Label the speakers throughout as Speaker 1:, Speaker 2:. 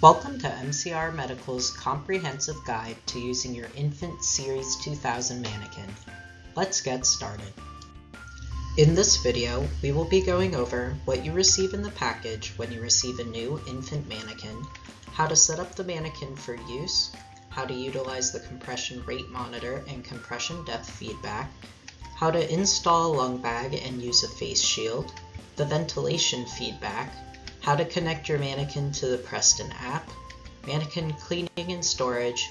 Speaker 1: Welcome to MCR Medical's comprehensive guide to using your infant Series 2000 Manikin. Let's get started. In this video, we will be going over what you receive in the package when you receive a new infant Manikin, how to set up the Manikin for use, how to utilize the compression rate monitor and compression depth feedback, how to install a lung bag and use a face shield, the ventilation feedback, how to connect your Manikin to the PRESTAN app, Manikin cleaning and storage,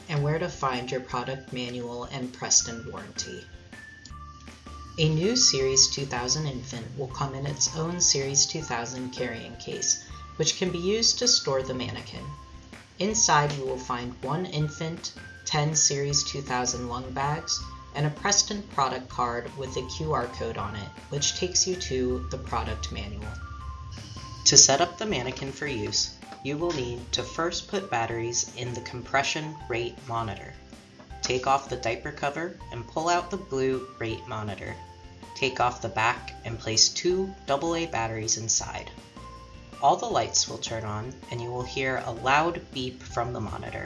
Speaker 1: and where to find your product manual and PRESTAN warranty. A new Series 2000 infant will come in its own Series 2000 carrying case, which can be used to store the Manikin. Inside you will find one infant, 10 Series 2000 lung bags, and a PRESTAN product card with a QR code on it, which takes you to the product manual. To set up the Manikin for use, you will need to first put batteries in the compression rate monitor. Take off the diaper cover and pull out the blue rate monitor. Take off the back and place two AA batteries inside. All the lights will turn on and you will hear a loud beep from the monitor.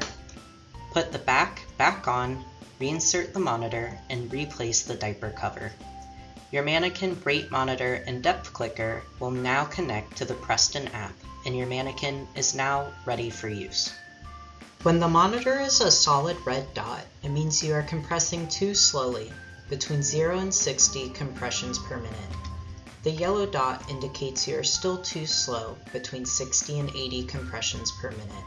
Speaker 1: Put the back on, reinsert the monitor, and replace the diaper cover. Your Manikin rate monitor and depth clicker will now connect to the PRESTAN app, and your Manikin is now ready for use. When the monitor is a solid red dot, it means you are compressing too slowly, between 0 and 60 compressions per minute. The yellow dot indicates you are still too slow, between 60 and 80 compressions per minute.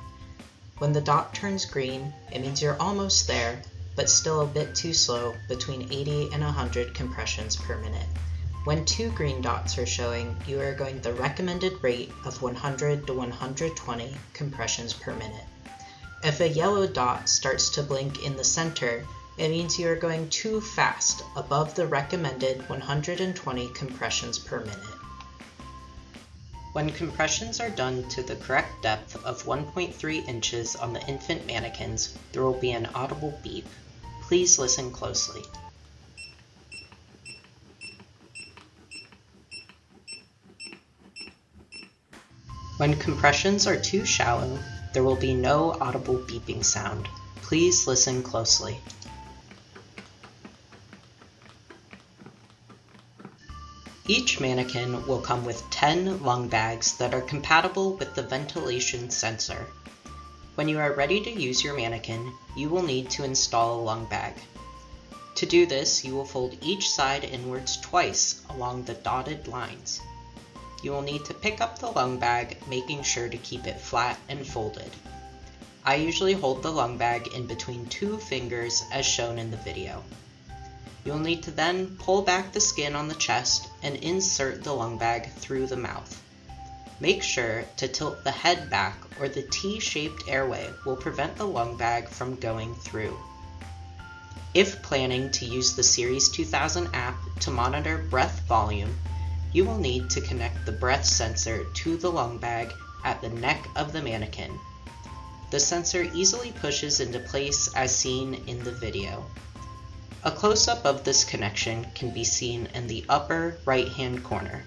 Speaker 1: When the dot turns green, it means you're almost there, but still a bit too slow, between 80 and 100 compressions per minute. When two green dots are showing, you are going the recommended rate of 100 to 120 compressions per minute. If a yellow dot starts to blink in the center, it means you are going too fast, above the recommended 120 compressions per minute. When compressions are done to the correct depth of 1.3 inches on the infant Manikins, there will be an audible beep. Please listen closely. When compressions are too shallow, there will be no audible beeping sound. Please listen closely. Each Manikin will come with 10 lung bags that are compatible with the ventilation sensor. When you are ready to use your Manikin, you will need to install a lung bag. To do this, you will fold each side inwards twice along the dotted lines. You will need to pick up the lung bag, making sure to keep it flat and folded. I usually hold the lung bag in between two fingers as shown in the video. You will need to then pull back the skin on the chest and insert the lung bag through the mouth. Make sure to tilt the head back or the T-shaped airway will prevent the lung bag from going through. If planning to use the Series 2000 app to monitor breath volume, you will need to connect the breath sensor to the lung bag at the neck of the Manikin. The sensor easily pushes into place as seen in the video. A close-up of this connection can be seen in the upper right-hand corner.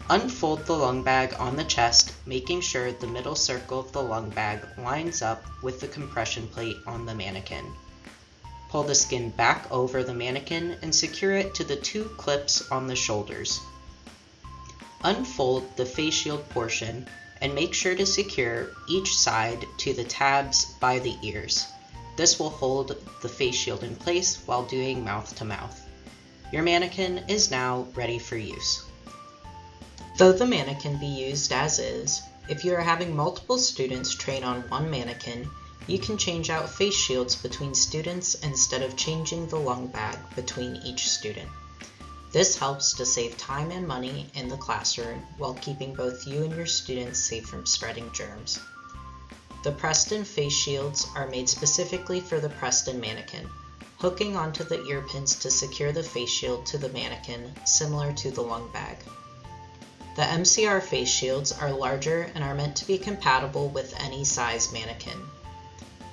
Speaker 1: Unfold the lung bag on the chest, making sure the middle circle of the lung bag lines up with the compression plate on the Manikin. Pull the skin back over the Manikin and secure it to the two clips on the shoulders. Unfold the face shield portion and make sure to secure each side to the tabs by the ears. This will hold the face shield in place while doing mouth-to-mouth. Your Manikin is now ready for use. Though the Manikin can be used as is, if you are having multiple students train on one Manikin, you can change out face shields between students instead of changing the lung bag between each student. This helps to save time and money in the classroom while keeping both you and your students safe from spreading germs. The PRESTAN face shields are made specifically for the PRESTAN Manikin, hooking onto the ear pins to secure the face shield to the Manikin, similar to the lung bag. The MCR face shields are larger and are meant to be compatible with any size Manikin.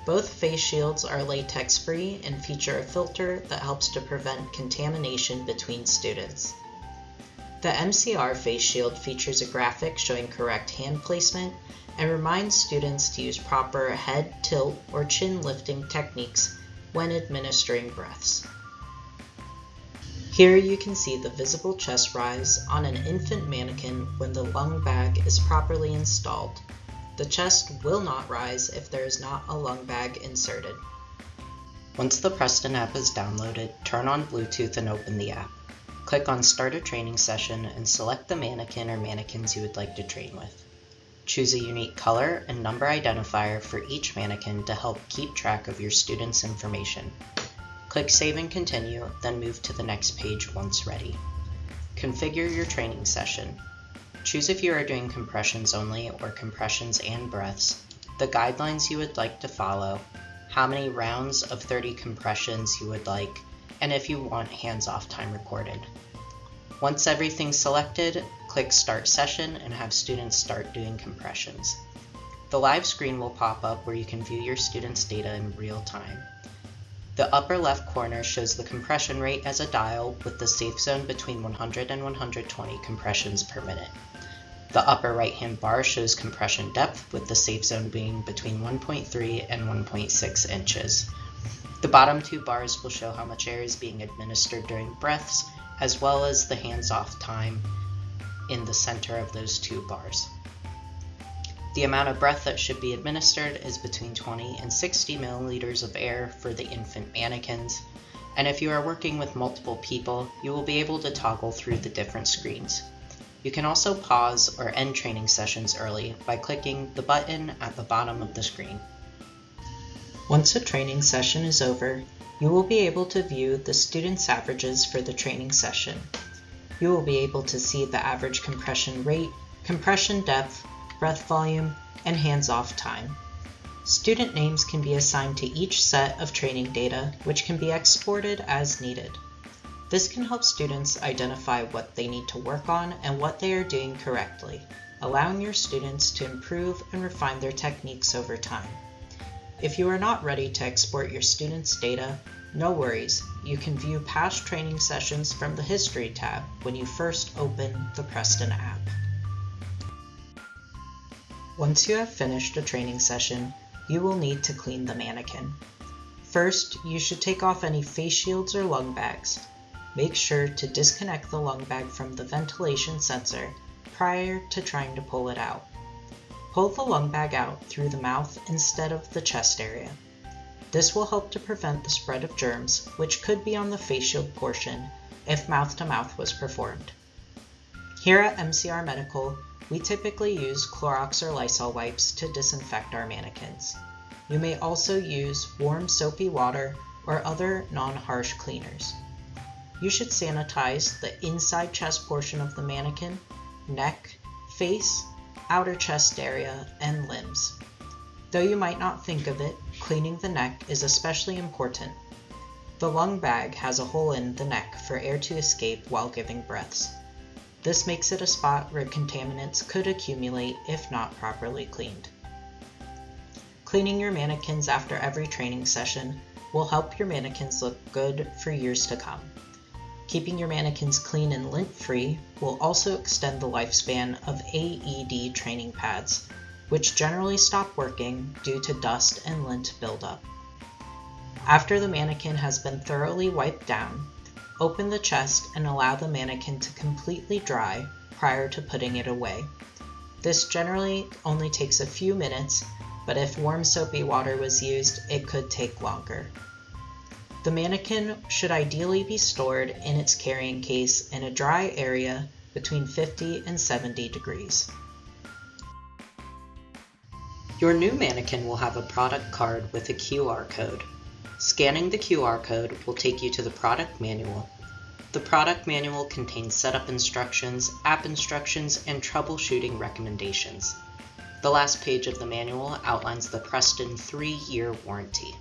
Speaker 1: Both face shields are latex-free and feature a filter that helps to prevent contamination between students. The MCR face shield features a graphic showing correct hand placement and reminds students to use proper head tilt or chin lifting techniques when administering breaths. Here you can see the visible chest rise on an infant mannequin when the lung bag is properly installed. The chest will not rise if there is not a lung bag inserted. Once the PRESTAN app is downloaded, turn on Bluetooth and open the app. Click on Start a Training Session and select the mannequin or mannequins you would like to train with. Choose a unique color and number identifier for each mannequin to help keep track of your students' information. Click Save and Continue, then move to the next page once ready. Configure your training session. Choose if you are doing compressions only or compressions and breaths, the guidelines you would like to follow, how many rounds of 30 compressions you would like, and if you want hands-off time recorded. Once everything's selected, click Start Session and have students start doing compressions. The live screen will pop up where you can view your students' data in real time. The upper left corner shows the compression rate as a dial with the safe zone between 100 and 120 compressions per minute. The upper right-hand bar shows compression depth with the safe zone being between 1.3 and 1.6 inches. The bottom two bars will show how much air is being administered during breaths, as well as the hands-off time in the center of those two bars. The amount of breath that should be administered is between 20 and 60 milliliters of air for the infant mannequins, and if you are working with multiple people, you will be able to toggle through the different screens. You can also pause or end training sessions early by clicking the button at the bottom of the screen. Once a training session is over, you will be able to view the students' averages for the training session. You will be able to see the average compression rate, compression depth, breath volume, and hands-off time. Student names can be assigned to each set of training data, which can be exported as needed. This can help students identify what they need to work on and what they are doing correctly, allowing your students to improve and refine their techniques over time. If you are not ready to export your students' data, no worries, you can view past training sessions from the History tab when you first open the PRESTAN app. Once you have finished a training session, you will need to clean the mannequin. First, you should take off any face shields or lung bags. Make sure to disconnect the lung bag from the ventilation sensor prior to trying to pull it out. Pull the lung bag out through the mouth instead of the chest area. This will help to prevent the spread of germs, which could be on the face shield portion if mouth-to-mouth was performed. Here at MCR Medical, we typically use Clorox or Lysol wipes to disinfect our mannequins. You may also use warm soapy water or other non-harsh cleaners. You should sanitize the inside chest portion of the mannequin, neck, face, outer chest area, and limbs. Though you might not think of it, cleaning the neck is especially important. The lung bag has a hole in the neck for air to escape while giving breaths. This makes it a spot where contaminants could accumulate if not properly cleaned. Cleaning your mannequins after every training session will help your mannequins look good for years to come. Keeping your mannequins clean and lint-free will also extend the lifespan of AED training pads, which generally stop working due to dust and lint buildup. After the mannequin has been thoroughly wiped down, open the chest and allow the mannequin to completely dry prior to putting it away. This generally only takes a few minutes, but if warm soapy water was used, it could take longer. The mannequin should ideally be stored in its carrying case in a dry area between 50 and 70 degrees. Your new mannequin will have a product card with a QR code. Scanning the QR code will take you to the product manual. The product manual contains setup instructions, app instructions, and troubleshooting recommendations. The last page of the manual outlines the PRESTAN 3-year warranty.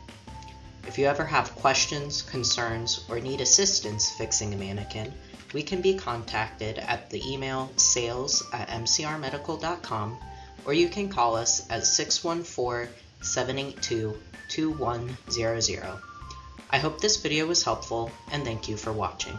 Speaker 1: If you ever have questions, concerns, or need assistance fixing a mannequin, we can be contacted at the email sales@mcrmedical.com, or you can call us at 614-782-2100. I hope this video was helpful, and thank you for watching.